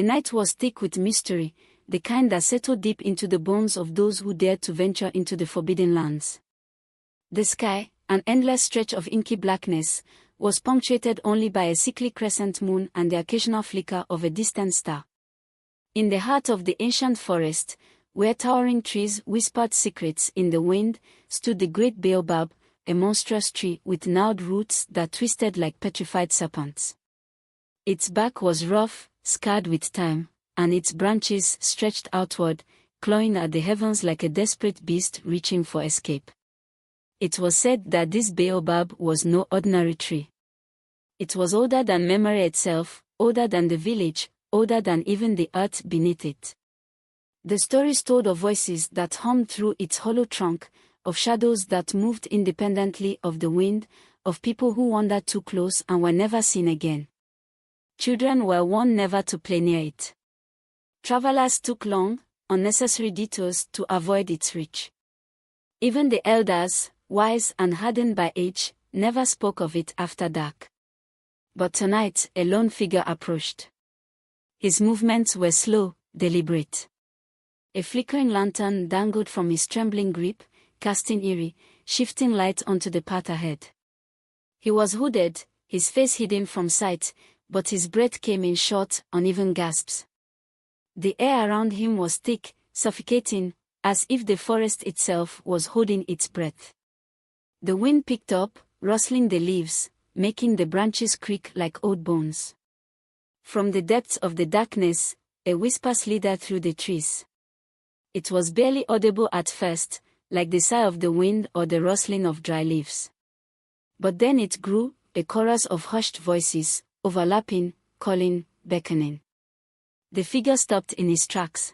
The night was thick with mystery, the kind that settled deep into the bones of those who dared to venture into the forbidden lands. The sky, an endless stretch of inky blackness, was punctuated only by a sickly crescent moon and the occasional flicker of a distant star. In the heart of the ancient forest, where towering trees whispered secrets in the wind, stood the great baobab, a monstrous tree with gnarled roots that twisted like petrified serpents. Its bark was rough, scarred with time, and its branches stretched outward, clawing at the heavens like a desperate beast reaching for escape. It was said that this baobab was no ordinary tree. It was older than memory itself, older than the village, older than even the earth beneath it. The stories told of voices that hummed through its hollow trunk, of shadows that moved independently of the wind, of people who wandered too close and were never seen again. Children were warned never to play near it. Travelers took long, unnecessary detours to avoid its reach. Even the elders, wise and hardened by age, never spoke of it after dark. But tonight a lone figure approached. His movements were slow, deliberate. A flickering lantern dangled from his trembling grip, casting eerie, shifting light onto the path ahead. He was hooded, his face hidden from sight, but his breath came in short, uneven gasps. The air around him was thick, suffocating, as if the forest itself was holding its breath. The wind picked up, rustling the leaves, making the branches creak like old bones. From the depths of the darkness, a whisper slithered through the trees. It was barely audible at first, like the sigh of the wind or the rustling of dry leaves. But then it grew, a chorus of hushed voices, overlapping, calling, beckoning. The figure stopped in his tracks.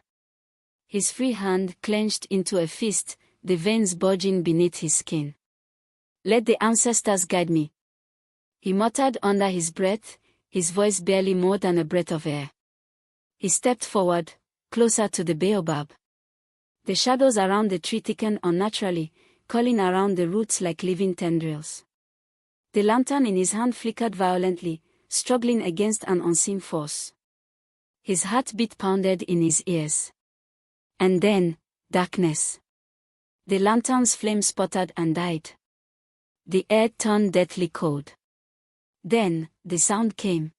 His free hand clenched into a fist, the veins bulging beneath his skin. "Let the ancestors guide me," he muttered under his breath, his voice barely more than a breath of air. He stepped forward, closer to the baobab. The shadows around the tree thickened unnaturally, curling around the roots like living tendrils. The lantern in his hand flickered violently, struggling against an unseen force. His heartbeat pounded in his ears. And then, darkness. The lantern's flame sputtered and died. The air turned deathly cold. Then, the sound came.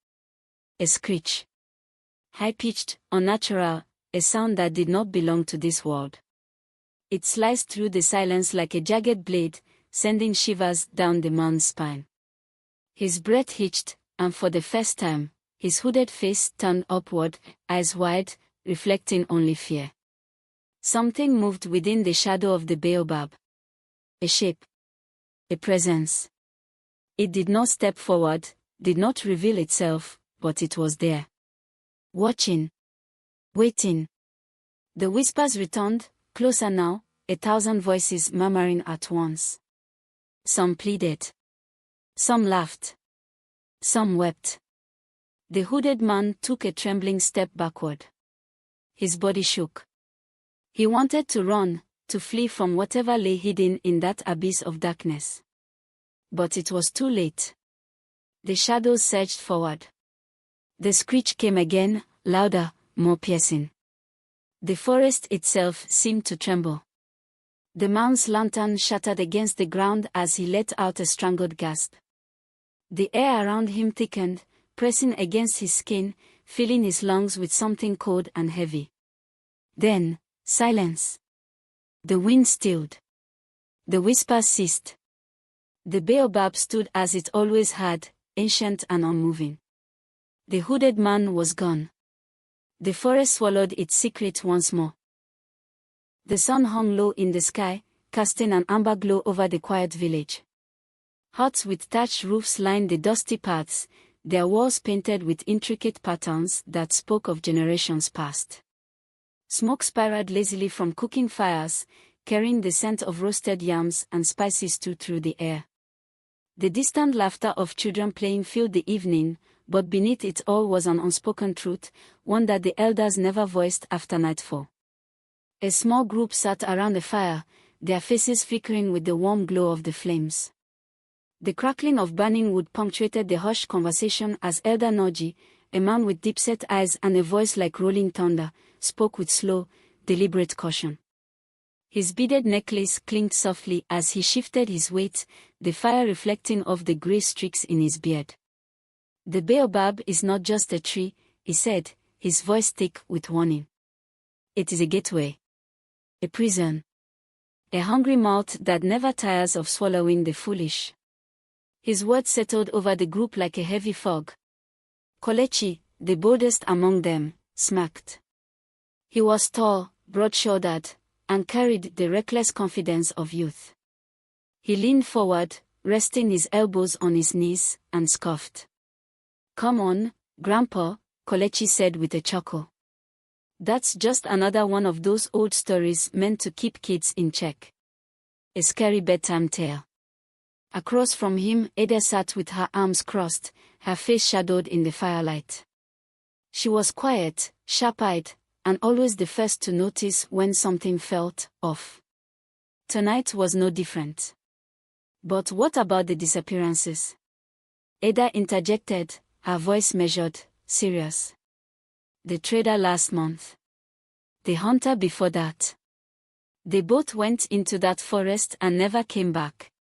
A screech. High-pitched, unnatural, a sound that did not belong to this world. It sliced through the silence like a jagged blade, sending shivers down the man's spine. His breath hitched, and for the first time, his hooded face turned upward, eyes wide, reflecting only fear. Something moved within the shadow of the baobab. A shape. A presence. It did not step forward, did not reveal itself, but it was there. Watching. Waiting. The whispers returned, closer now, 1,000 voices murmuring at once. Some pleaded. Some laughed. Some wept. The hooded man took a trembling step backward. His body shook. He wanted to run, to flee from whatever lay hidden in that abyss of darkness. But it was too late. The shadows surged forward. The screech came again, louder, more piercing. The forest itself seemed to tremble. The man's lantern shattered against the ground as he let out a strangled gasp. The air around him thickened, pressing against his skin, filling his lungs with something cold and heavy. Then, silence. The wind stilled. The whispers ceased. The baobab stood as it always had, ancient and unmoving. The hooded man was gone. The forest swallowed its secret once more. The sun hung low in the sky, casting an amber glow over the quiet village. Huts with thatched roofs lined the dusty paths, their walls painted with intricate patterns that spoke of generations past. Smoke spiraled lazily from cooking fires, carrying the scent of roasted yams and spicy stew through the air. The distant laughter of children playing filled the evening, but beneath it all was an unspoken truth, one that the elders never voiced after nightfall. A small group sat around a fire, their faces flickering with the warm glow of the flames. The crackling of burning wood punctuated the hushed conversation as Elder Noji, a man with deep-set eyes and a voice like rolling thunder, spoke with slow, deliberate caution. His beaded necklace clinked softly as he shifted his weight, the fire reflecting off the grey streaks in his beard. "The baobab is not just a tree," he said, his voice thick with warning. "It is a gateway. A prison. A hungry mouth that never tires of swallowing the foolish." His words settled over the group like a heavy fog. Kolechi, the boldest among them, smirked. He was tall, broad-shouldered, and carried the reckless confidence of youth. He leaned forward, resting his elbows on his knees, and scoffed. "Come on, Grandpa," Kolechi said with a chuckle. "That's just another one of those old stories meant to keep kids in check. A scary bedtime tale." Across from him, Ada sat with her arms crossed, her face shadowed in the firelight. She was quiet, sharp-eyed, and always the first to notice when something felt off. Tonight was no different. "But what about the disappearances?" Ada interjected, her voice measured, serious. "The trader last month. The hunter before that. They both went into that forest and never came back."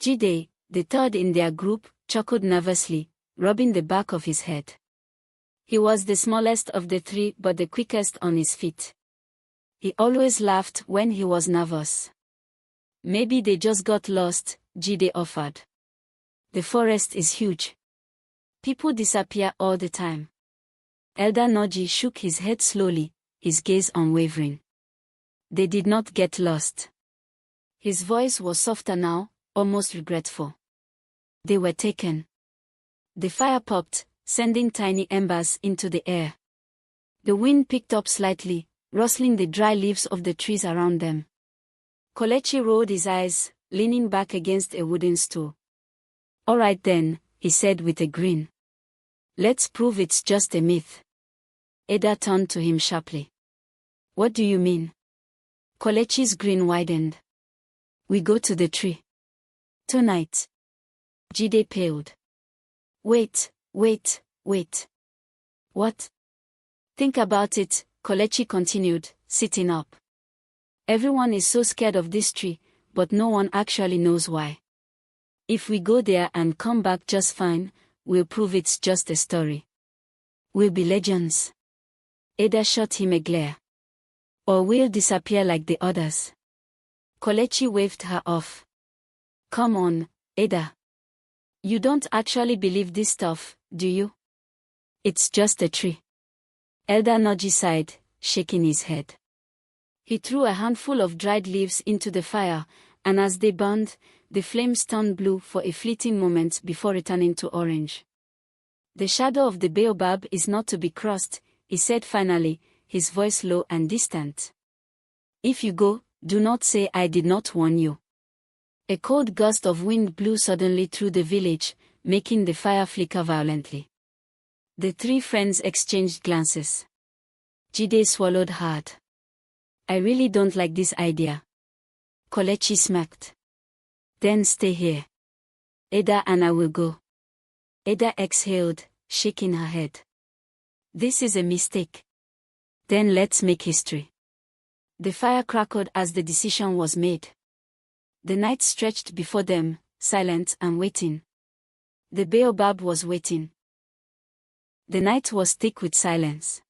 Jide, the third in their group, chuckled nervously, rubbing the back of his head. He was the smallest of the three but the quickest on his feet. He always laughed when he was nervous. "Maybe they just got lost," Jide offered. "The forest is huge. People disappear all the time." Elder Noji shook his head slowly, his gaze unwavering. "They did not get lost." His voice was softer now, almost regretful. "They were taken." The fire popped, sending tiny embers into the air. The wind picked up slightly, rustling the dry leaves of the trees around them. Kolechi rolled his eyes, leaning back against a wooden stool. "All right then," he said with a grin. "Let's prove it's just a myth." Ada turned to him sharply. "What do you mean?" Kolechi's grin widened. "We go to the tree. Tonight." Jide paled. Wait. "What?" "Think about it," Kolechi continued, sitting up. "Everyone is so scared of this tree, but no one actually knows why. If we go there and come back just fine, we'll prove it's just a story. We'll be legends." Ada shot him a glare. "Or we'll disappear like the others." Kolechi waved her off. "Come on, Ada. You don't actually believe this stuff, do you? It's just a tree." Elder Noji sighed, shaking his head. He threw a handful of dried leaves into the fire, and as they burned, the flames turned blue for a fleeting moment before returning to orange. "The shadow of the baobab is not to be crossed," he said finally, his voice low and distant. "If you go, do not say I did not warn you." A cold gust of wind blew suddenly through the village, making the fire flicker violently. The three friends exchanged glances. Jide swallowed hard. "I really don't like this idea." Kolechi smirked. "Then stay here. Ada and I will go." Ada exhaled, shaking her head. "This is a mistake." "Then let's make history." The fire crackled as the decision was made. The night stretched before them, silent and waiting. The baobab was waiting. The night was thick with silence.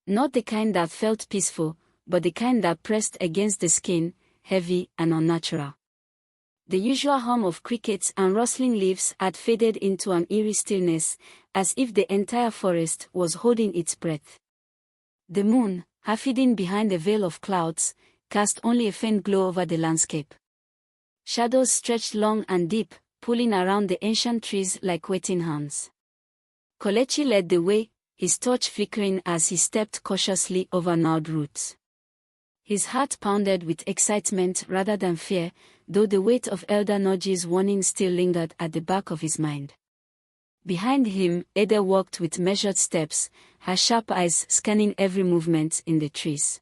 Not the kind that felt peaceful, but the kind that pressed against the skin, heavy and unnatural. The usual hum of crickets and rustling leaves had faded into an eerie stillness, as if the entire forest was holding its breath. The moon, half hidden behind a veil of clouds, cast only a faint glow over the landscape. Shadows stretched long and deep, pulling around the ancient trees like waiting hands. Kolechi led the way, his torch flickering as he stepped cautiously over gnarled roots. His heart pounded with excitement rather than fear, though the weight of Elder Noji's warning still lingered at the back of his mind. Behind him, Ada walked with measured steps, her sharp eyes scanning every movement in the trees.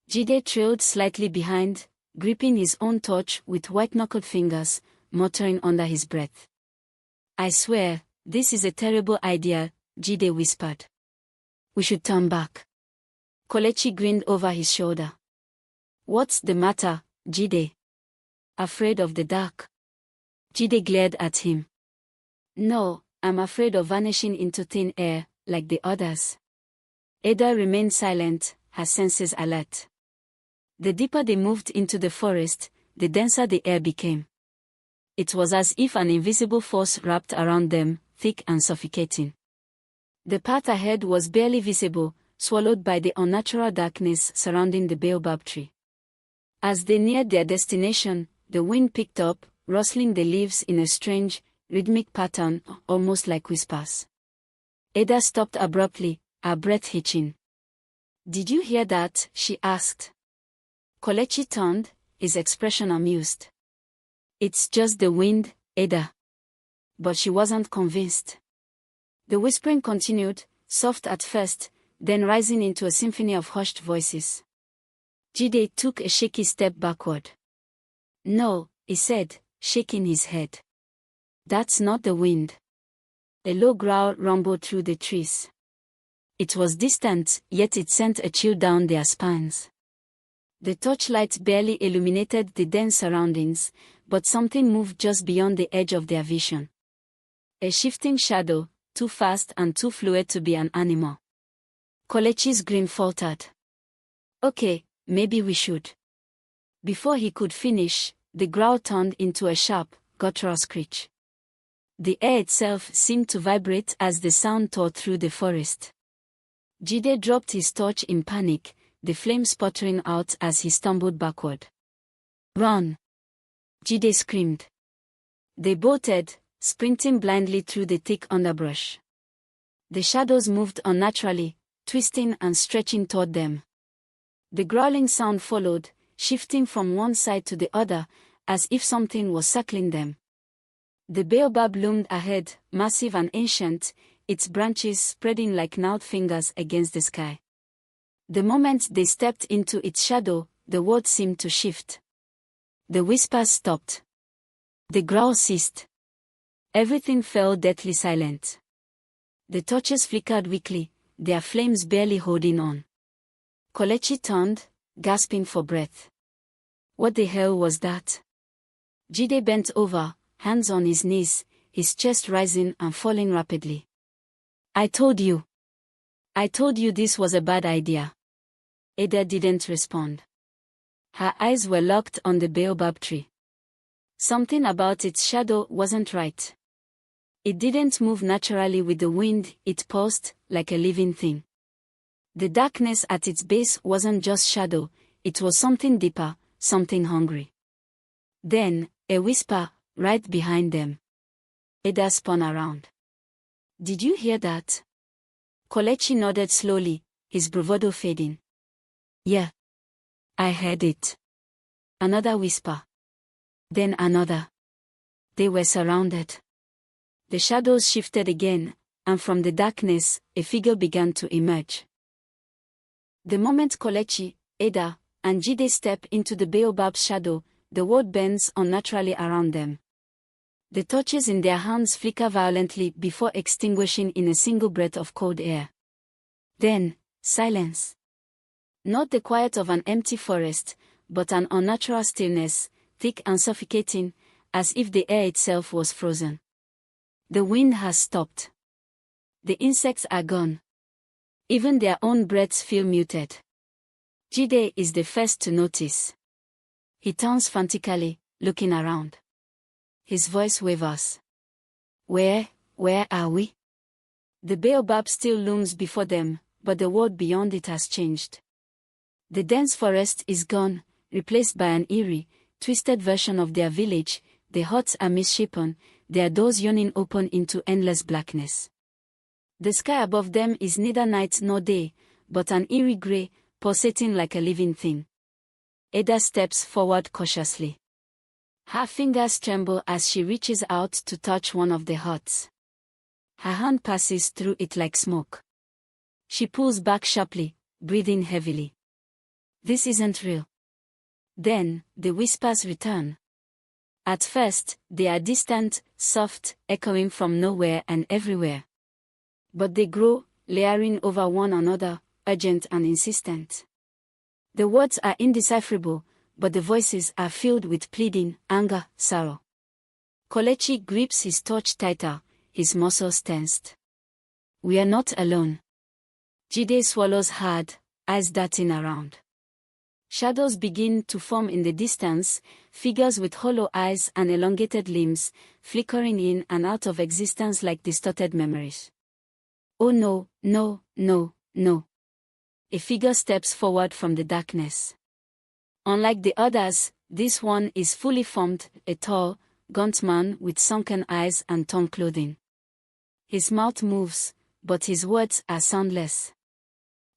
Jide trailed slightly behind, gripping his own torch with white-knuckled fingers, muttering under his breath. "I swear, this is a terrible idea," Jide whispered. We should turn back. Kolechi grinned over his shoulder. What's the matter, Jide? Afraid of the dark? Jide glared at him. No, I'm afraid of vanishing into thin air, like the others. Ada remained silent, her senses alert. The deeper they moved into the forest, the denser the air became. It was as if an invisible force wrapped around them, thick and suffocating. The path ahead was barely visible, swallowed by the unnatural darkness surrounding the baobab tree. As they neared their destination, the wind picked up, rustling the leaves in a strange, rhythmic pattern, almost like whispers. Ada stopped abruptly, her breath hitching. Did you hear that? She asked. Kolechi turned, his expression amused. It's just the wind, Ada. But she wasn't convinced. The whispering continued, soft at first, then rising into a symphony of hushed voices. Jide took a shaky step backward. No, he said, shaking his head. That's not the wind. A low growl rumbled through the trees. It was distant, yet it sent a chill down their spines. The torchlight barely illuminated the dense surroundings, but something moved just beyond the edge of their vision. A shifting shadow, too fast and too fluid to be an animal. Kolechi's grin faltered. Okay, maybe we should. Before he could finish, the growl turned into a sharp, guttural screech. The air itself seemed to vibrate as the sound tore through the forest. Jide dropped his torch in panic, the flame sputtering out as he stumbled backward. Run! Jide screamed. They bolted, sprinting blindly through the thick underbrush. The shadows moved unnaturally, twisting and stretching toward them. The growling sound followed, shifting from one side to the other, as if something was circling them. The baobab loomed ahead, massive and ancient, its branches spreading like gnarled fingers against the sky. The moment they stepped into its shadow, the world seemed to shift. The whispers stopped. The growl ceased. Everything fell deathly silent. The torches flickered weakly, their flames barely holding on. Kolechi turned, gasping for breath. What the hell was that? Jide bent over, hands on his knees, his chest rising and falling rapidly. I told you this was a bad idea. Ada didn't respond. Her eyes were locked on the baobab tree. Something about its shadow wasn't right. It didn't move naturally with the wind, it pulsed, like a living thing. The darkness at its base wasn't just shadow, it was something deeper, something hungry. Then, a whisper, right behind them. Ada spun around. Did you hear that? Kolechi nodded slowly, his bravado fading. Yeah. I heard it. Another whisper. Then another. They were surrounded. The shadows shifted again, and from the darkness, a figure began to emerge. The moment Kolechi, Ada, and Jide step into the baobab's shadow, the world bends unnaturally around them. The torches in their hands flicker violently before extinguishing in a single breath of cold air. Then, silence. Not the quiet of an empty forest, but an unnatural stillness, thick and suffocating, as if the air itself was frozen. The wind has stopped. The insects are gone. Even their own breaths feel muted. Jide is the first to notice. He turns frantically, looking around. His voice wavers. Where are we? The baobab still looms before them, but the world beyond it has changed. The dense forest is gone, replaced by an eerie, twisted version of their village. The huts are misshapen, their doors yawning open into endless blackness. The sky above them is neither night nor day, but an eerie gray, pulsating like a living thing. Ada steps forward cautiously. Her fingers tremble as she reaches out to touch one of the huts. Her hand passes through it like smoke. She pulls back sharply, breathing heavily. This isn't real. Then, the whispers return. At first, they are distant, soft, echoing from nowhere and everywhere. But they grow, layering over one another, urgent and insistent. The words are indecipherable, but the voices are filled with pleading, anger, sorrow. Kelechi grips his torch tighter, his muscles tensed. We are not alone. Jide swallows hard, eyes darting around. Shadows begin to form in the distance, figures with hollow eyes and elongated limbs, flickering in and out of existence like distorted memories. Oh no, no, no, no. A figure steps forward from the darkness. Unlike the others, this one is fully formed, a tall, gaunt man with sunken eyes and torn clothing. His mouth moves, but his words are soundless.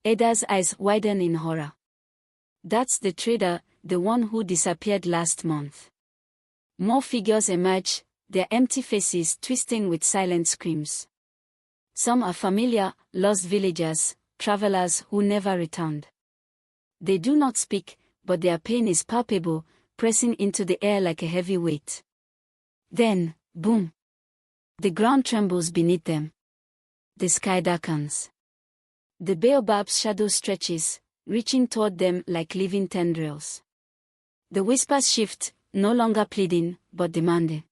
Ada's eyes widen in horror. That's the trader, the one who disappeared last month. More figures emerge, their empty faces twisting with silent screams. Some are familiar, lost villagers, travelers who never returned. They do not speak, but their pain is palpable, pressing into the air like a heavy weight. Then, boom! The ground trembles beneath them. The sky darkens. The baobab's shadow stretches, reaching toward them like living tendrils. The whispers shift, no longer pleading, but demanding.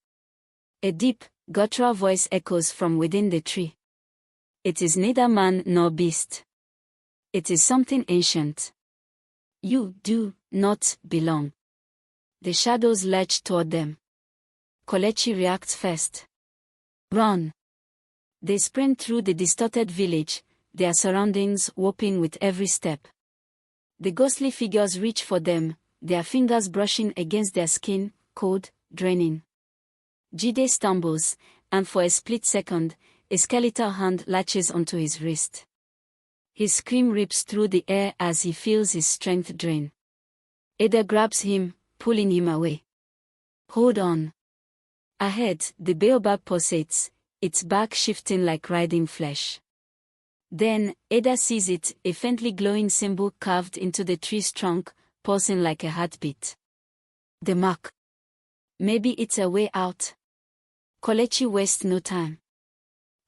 A deep, guttural voice echoes from within the tree. It is neither man nor beast. It is something ancient. You do not belong. The shadows lurch toward them. Kelechi reacts first. Run! They sprint through the distorted village, their surroundings warping with every step. The ghostly figures reach for them, their fingers brushing against their skin, cold, draining. Jide stumbles, and for a split second, a skeletal hand latches onto his wrist. His scream rips through the air as he feels his strength drain. Ada grabs him, pulling him away. Hold on. Ahead, the baobab pulsates, its back shifting like writhing flesh. Then, Ada sees it, a faintly glowing symbol carved into the tree's trunk, pulsing like a heartbeat. The mark. Maybe it's a way out. Kelechi wastes no time.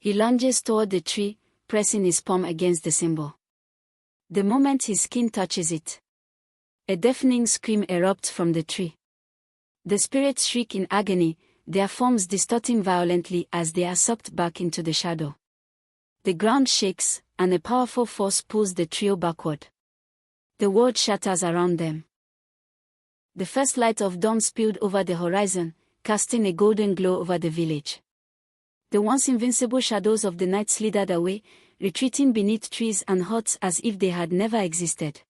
He lunges toward the tree, pressing his palm against the symbol. The moment his skin touches it, a deafening scream erupts from the tree. The spirits shriek in agony, their forms distorting violently as they are sucked back into the shadow. The ground shakes, and a powerful force pulls the trio backward. The world shatters around them. The first light of dawn spilled over the horizon, casting a golden glow over the village. The once invincible shadows of the night slithered away, retreating beneath trees and huts as if they had never existed.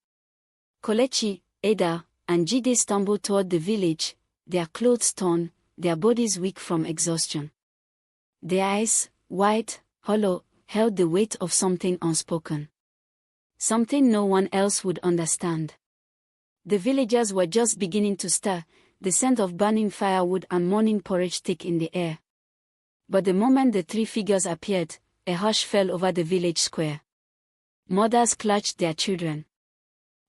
Kelechi, Ada, and Jide stumbled toward the village, their clothes torn, their bodies weak from exhaustion. Their eyes, wide, hollow, held the weight of something unspoken. Something no one else would understand. The villagers were just beginning to stir, the scent of burning firewood and morning porridge thick in the air. But the moment the three figures appeared, a hush fell over the village square. Mothers clutched their children.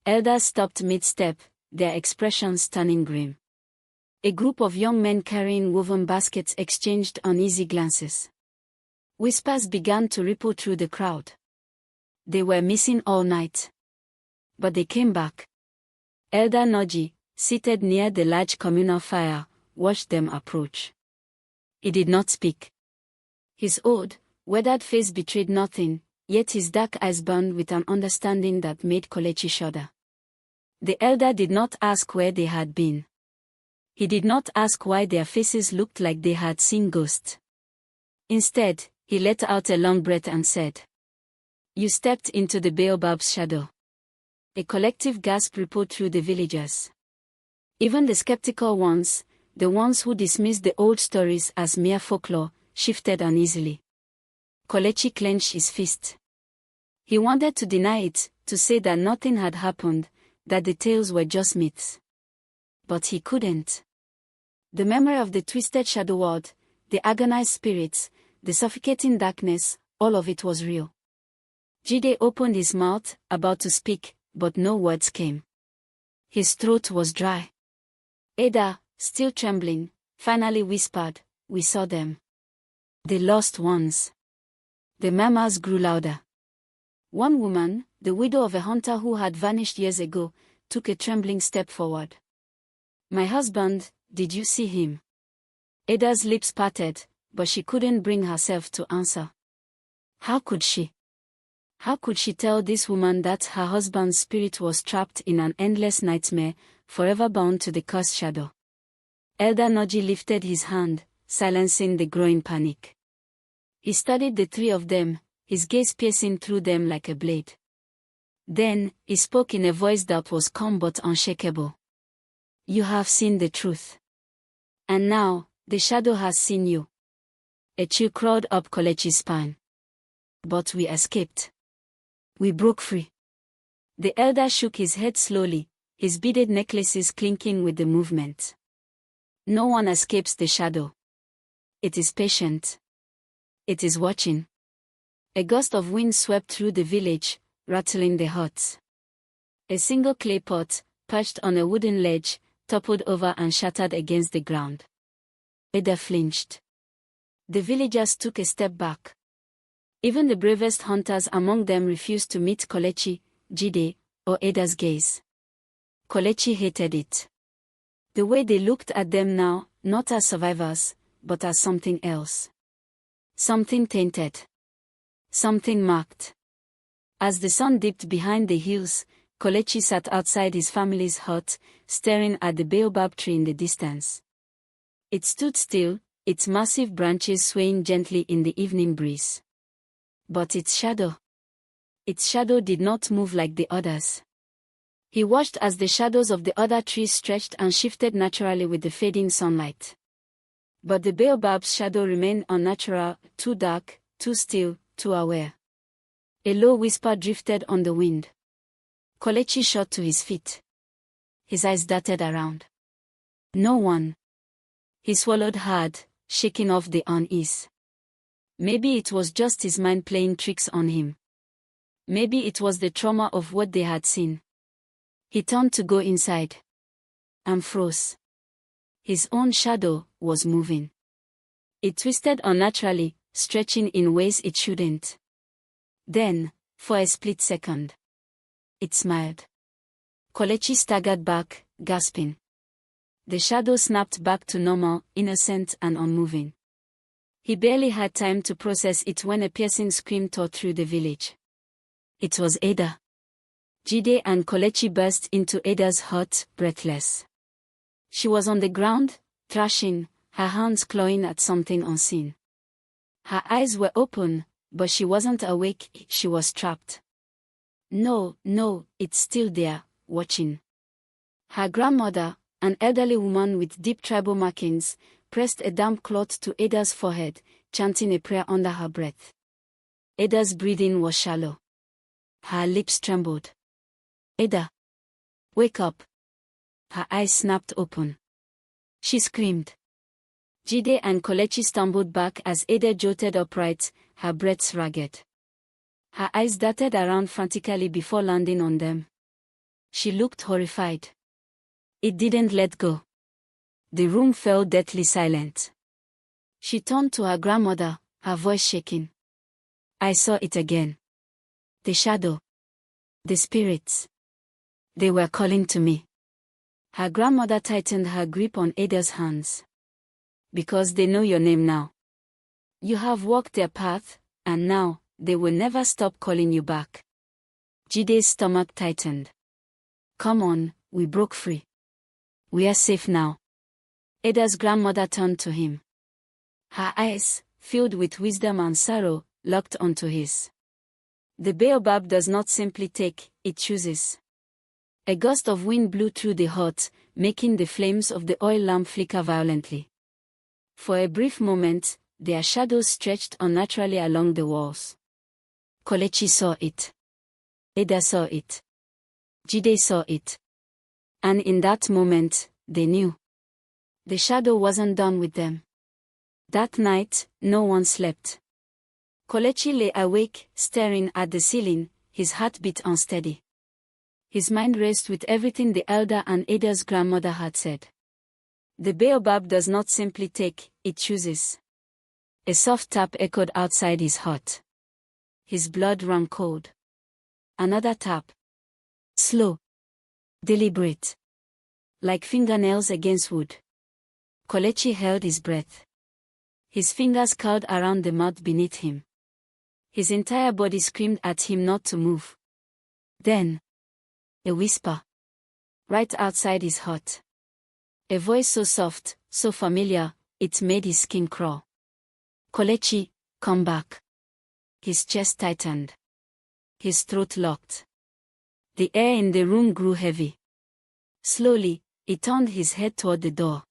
Elders stopped mid-step, their expressions turning grim. A group of young men carrying woven baskets exchanged uneasy glances. Whispers began to ripple through the crowd. They were missing all night. But they came back. Elder Noji, seated near the large communal fire, watched them approach. He did not speak. His old, weathered face betrayed nothing, yet his dark eyes burned with an understanding that made Kelechi shudder. The elder did not ask where they had been. He did not ask why their faces looked like they had seen ghosts. Instead, he let out a long breath and said, "You stepped into the baobab's shadow." A collective gasp rippled through the villagers. Even the skeptical ones, the ones who dismissed the old stories as mere folklore, shifted uneasily. Kelechi clenched his fist. He wanted to deny it, to say that nothing had happened, that the tales were just myths. But he couldn't. The memory of the twisted shadow world, the agonized spirits, the suffocating darkness, all of it was real. Jide opened his mouth, about to speak, but no words came. His throat was dry. Ada, still trembling, finally whispered, "We saw them. The lost ones." The murmurs grew louder. One woman, the widow of a hunter who had vanished years ago, took a trembling step forward. "My husband, did you see him?" Ada's lips parted, but she couldn't bring herself to answer. How could she? How could she tell this woman that her husband's spirit was trapped in an endless nightmare, forever bound to the cursed shadow? Elder Noji lifted his hand, silencing the growing panic. He studied the three of them, his gaze piercing through them like a blade. Then, he spoke in a voice that was calm but unshakable. "You have seen the truth. And now, the shadow has seen you." A chill crawled up Kolechi's spine. "But we escaped. We broke free." The elder shook his head slowly, his beaded necklaces clinking with the movement. "No one escapes the shadow. It is patient. It is watching." A gust of wind swept through the village, rattling the huts. A single clay pot, perched on a wooden ledge, toppled over and shattered against the ground. Ada flinched. The villagers took a step back. Even the bravest hunters among them refused to meet Kolechi, Jide, or Ada's gaze. Kolechi hated it. The way they looked at them now, not as survivors, but as something else. Something tainted. Something marked. As the sun dipped behind the hills, Kolechi sat outside his family's hut, staring at the baobab tree in the distance. It stood still, its massive branches swaying gently in the evening breeze. But its shadow did not move like the others. He watched as the shadows of the other trees stretched and shifted naturally with the fading sunlight. But the baobab's shadow remained unnatural, too dark, too still, too aware. A low whisper drifted on the wind. Kolechi shot to his feet. His eyes darted around. No one. He swallowed hard, shaking off the unease. Maybe it was just his mind playing tricks on him. Maybe it was the trauma of what they had seen. He turned to go inside. And froze. His own shadow was moving. It twisted unnaturally, stretching in ways it shouldn't. Then, for a split second, it smiled. Kolechi staggered back, gasping. The shadow snapped back to normal, innocent and unmoving. He barely had time to process it when a piercing scream tore through the village. It was Ada. Jide and Kolechi burst into Ada's hut, breathless. She was on the ground, thrashing, her hands clawing at something unseen. Her eyes were open, but she wasn't awake, she was trapped. No, it's still there, watching. Her grandmother, an elderly woman with deep tribal markings, pressed a damp cloth to Ada's forehead, chanting a prayer under her breath. Ada's breathing was shallow. Her lips trembled. "Ada! Wake up!" Her eyes snapped open. She screamed. Jide and Kolechi stumbled back as Ada jolted upright, her breaths ragged. Her eyes darted around frantically before landing on them. She looked horrified. It didn't let go. The room fell deathly silent. She turned to her grandmother, her voice shaking. "I saw it again. The shadow. The spirits. They were calling to me." Her grandmother tightened her grip on Ada's hands. "Because they know your name now. You have walked their path, and now, they will never stop calling you back." Jide's stomach tightened. "Come on, we broke free. We are safe now." Ada's grandmother turned to him. Her eyes, filled with wisdom and sorrow, locked onto his. "The baobab does not simply take, it chooses." A gust of wind blew through the hut, making the flames of the oil lamp flicker violently. For a brief moment, their shadows stretched unnaturally along the walls. Kolechi saw it. Ada saw it. Jide saw it. And in that moment, they knew. The shadow wasn't done with them. That night, no one slept. Kolechi lay awake, staring at the ceiling, his heartbeat unsteady. His mind raced with everything the elder and Ada's grandmother had said. The baobab does not simply take, it chooses. A soft tap echoed outside his hut. His blood ran cold. Another tap. Slow. Deliberate. Like fingernails against wood. Kelechi held his breath. His fingers curled around the mud beneath him. His entire body screamed at him not to move. Then, a whisper. Right outside his heart. A voice so soft, so familiar, it made his skin crawl. Kelechi, come back. His chest tightened. His throat locked. The air in the room grew heavy. Slowly, he turned his head toward the door.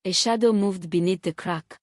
A shadow moved beneath the crack.